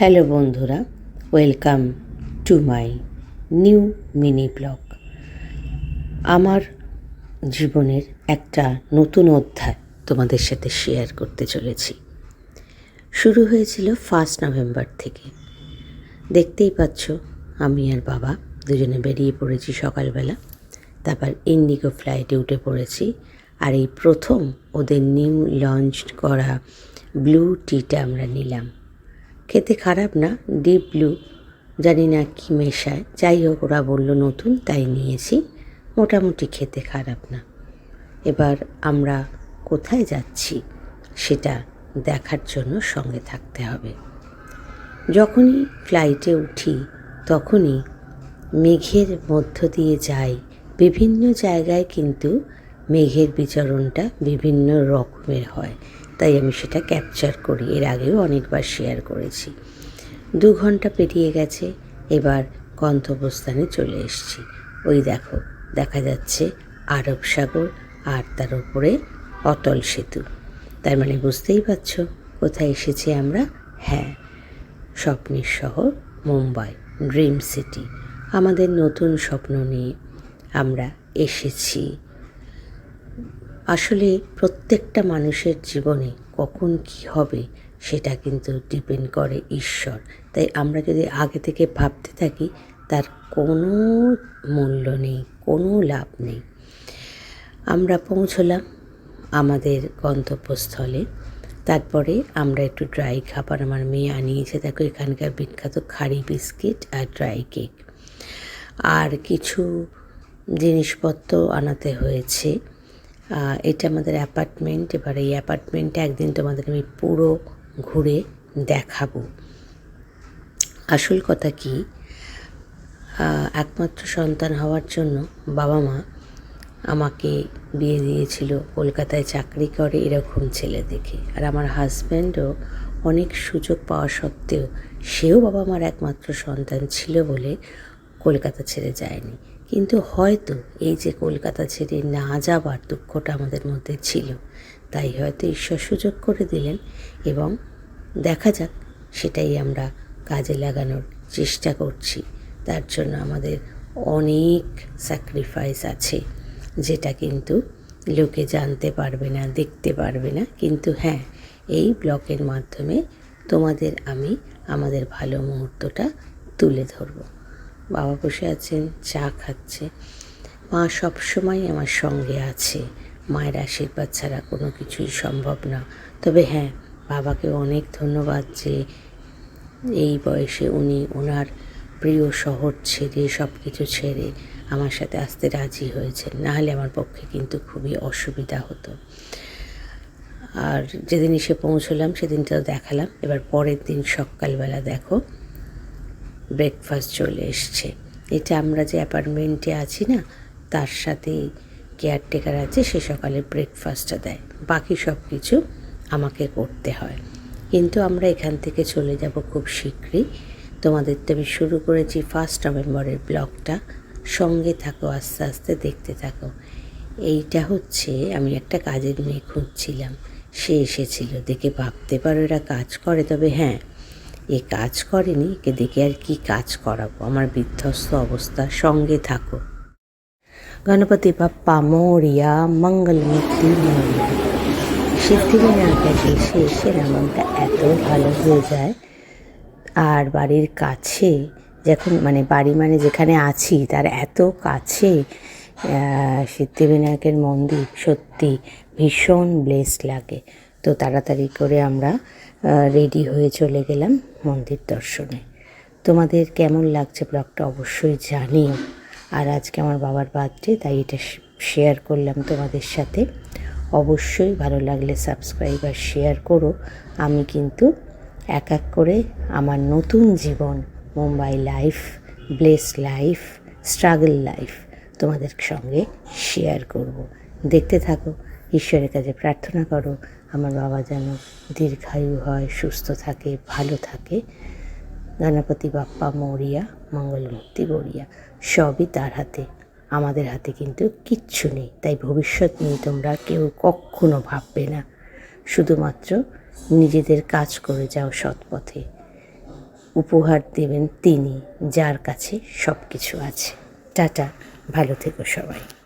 Hello বন্ধুরা, welcome to my new mini blog. আমার জীবনের একটা নতুন অধ্যায় তোমাদের সাথে শেয়ার করতে চলেছি। শুরু হয়েছিল 1 নভেম্বর থেকে। দেখতেই পাচ্ছ, আমি আর বাবা দুজনে বেরিয়ে পড়েছি সকালবেলা। তারপর ইন্ডিগো ফ্লাইটে উঠে পড়েছি। আর এই প্রথম ওদের নিউ লঞ্চ করা ব্লু টিটা আমরা নিলাম। খেতে খারাপ না, ডিপ ব্লু, জানি না কি মেশায়, যাই হোক ওরা বললো নতুন তাই নিয়েছি। মোটামুটি খেতে খারাপ না। এবার আমরা কোথায় যাচ্ছি সেটা দেখার জন্য সঙ্গে থাকতে হবে। যখনই ফ্লাইটে উঠি তখনই মেঘের মধ্য দিয়ে যাই। বিভিন্ন জায়গায় কিন্তু মেঘের বিচরণটা বিভিন্ন রকমের হয়, তাই আমি সেটা ক্যাপচার করি। এর আগেও অনেকবার শেয়ার করেছি। 2 ঘন্টা পেরিয়ে গেছে, এবার গন্তব্যস্থানে চলে এসেছি। ওই দেখো, দেখা যাচ্ছে আরব সাগর আর তার উপরে অটল সেতু। তার মানে বুঝতেই পারছ কোথায় এসেছি আমরা। হ্যাঁ, স্বপ্নের শহর মুম্বাই, ড্রিম সিটি। আমাদের নতুন স্বপ্ন নিয়ে আমরা এসেছি। আসলে প্রত্যেকটা মানুষের জীবনে কখন কি হবে সেটা কিন্তু ডিপেন্ড করে ঈশ্বর। তাই আমরা যদি আগে থেকে ভাবতে থাকি তার কোনো মূল্য নেই, কোনো লাভ নেই। আমরা পৌঁছলাম আমাদের গন্তব্যস্থলে। তারপরে আমরা একটু ড্রাই খাবার আমার মেয়ে আনিয়েছে। দেখো, এখানকার বিখ্যাত খাড়ি বিস্কিট আর ড্রাই কেক, আর কিছু জিনিসপত্র আনাতে হয়েছে। এটা আমাদের অ্যাপার্টমেন্ট। এবার এই অ্যাপার্টমেন্টে একদিন তোমাদের আমি পুরো ঘুরে দেখাবো। আসল কথা কি, একমাত্র সন্তান হওয়ার জন্য বাবা মা আমাকে বিয়ে দিয়েছিল কলকাতায় চাকরি করে এরকম ছেলে দেখে। আর আমার হাজব্যান্ডও অনেক সুযোগ পাওয়া সত্ত্বেও সেও বাবা মার একমাত্র সন্তান ছিল বলে কলকাতা ছেড়ে যায়নি। কিন্তু হয়তো এই যে কলকাতা ছেড়ে না যাবার দুঃখটা আমাদের মধ্যে ছিল, তাই হয়তো ঈশ্বর সুযোগ করে দিলেন। এবং দেখা যাক, সেটাই আমরা কাজে লাগানোর চেষ্টা করছি। তার জন্য আমাদের অনেক স্যাক্রিফাইস আছে, যেটা কিন্তু লোকে জানতে পারবে না, দেখতে পারবে না। কিন্তু হ্যাঁ, এই ব্লগের মাধ্যমে তোমাদের আমি আমাদের ভালো মুহূর্তটা তুলে ধরব। বাবা বসে আছেন, চা খাচ্ছে। মা সবসময় আমার সঙ্গে আছে। মায়ের আশীর্বাদ ছাড়া কোনো কিছুই সম্ভব না। তবে হ্যাঁ, বাবাকে অনেক ধন্যবাদ যে এই বয়সে উনি ওনার প্রিয় শহর ছেড়ে, সব কিছু ছেড়ে আমার সাথে আসতে রাজি হয়েছেন। নাহলে আমার পক্ষে কিন্তু খুবই অসুবিধা হতো। আর যেদিন এসে পৌঁছলাম সেদিনটাও দেখালাম। এবার পরের দিন সকালবেলা দেখো, ব্রেকফাস্ট চলে এসছে। এটা আমরা যে অ্যাপার্টমেন্টে আছি না, তার সাথে কেয়ারটেকার আছে, সে সকালে ব্রেকফাস্টটা দেয়। বাকি সব কিছু আমাকে করতে হয়। কিন্তু আমরা এখান থেকে চলে যাব খুব শীঘ্রই। তোমাদের তো আমি শুরু করেছি 1 নভেম্বরের ব্লগটা। সঙ্গে থাকো, আস্তে আস্তে দেখতে থাকো। এইটা হচ্ছে, আমি একটা কাজের মেয়ে খুঁজছিলাম, সে এসেছিল। দেখে ভাবতে পারো এরা কাজ করে, তবে হ্যাঁ, এ কাজ করেনি, একে দেখে আর কি কাজ করাবো। আমার বিধ্বস্ত অবস্থা। সঙ্গে থাকো। Ganapati Bappa Moria, মঙ্গলমূর্তি Moria. সিদ্ধিবিনায়ক এসে এসে মনটা এত ভালো হয়ে যায়। আর বাড়ির কাছে, যখন বাড়ি যেখানে আছি তার এত কাছে সিদ্ধিবিনায়কের মন্দির, সত্যি ভীষণ ব্লেসড লাগে। তো তাড়াতাড়ি করে আমরা রেডি হয়ে চলে গেলাম মন্দির দর্শনে। তোমাদের কেমন লাগছে ব্লগটা অবশ্যই জানিও। আর আজকে আমার বাবার বার্থডে, তাই এটা শেয়ার করলাম তোমাদের সাথে। অবশ্যই ভালো লাগলে সাবস্ক্রাইব আর শেয়ার করো। আমি কিন্তু এক এক করে আমার নতুন জীবন, Mumbai life, bless life, struggle life তোমাদের সঙ্গে শেয়ার করব। দেখতে থাকো। ঈশ্বরের কাছে প্রার্থনা করো আমার বাবা যেন দীর্ঘায়ু হয়, সুস্থ থাকে, ভালো থাকে। গণপতি বাপ্পা মোরিয়া, মঙ্গলমূর্তি গড়িয়া। সবই তার হাতে, আমাদের হাতে কিন্তু কিচ্ছু নেই। তাই ভবিষ্যৎ নিয়ে তোমরা কেউ কখনো ভাববে না। শুধুমাত্র নিজেদের কাজ করে যাও সৎ পথে। উপহার দেবেন তিনি, যার কাছে সব কিছু আছে। টাটা, ভালো থেকো সবাই।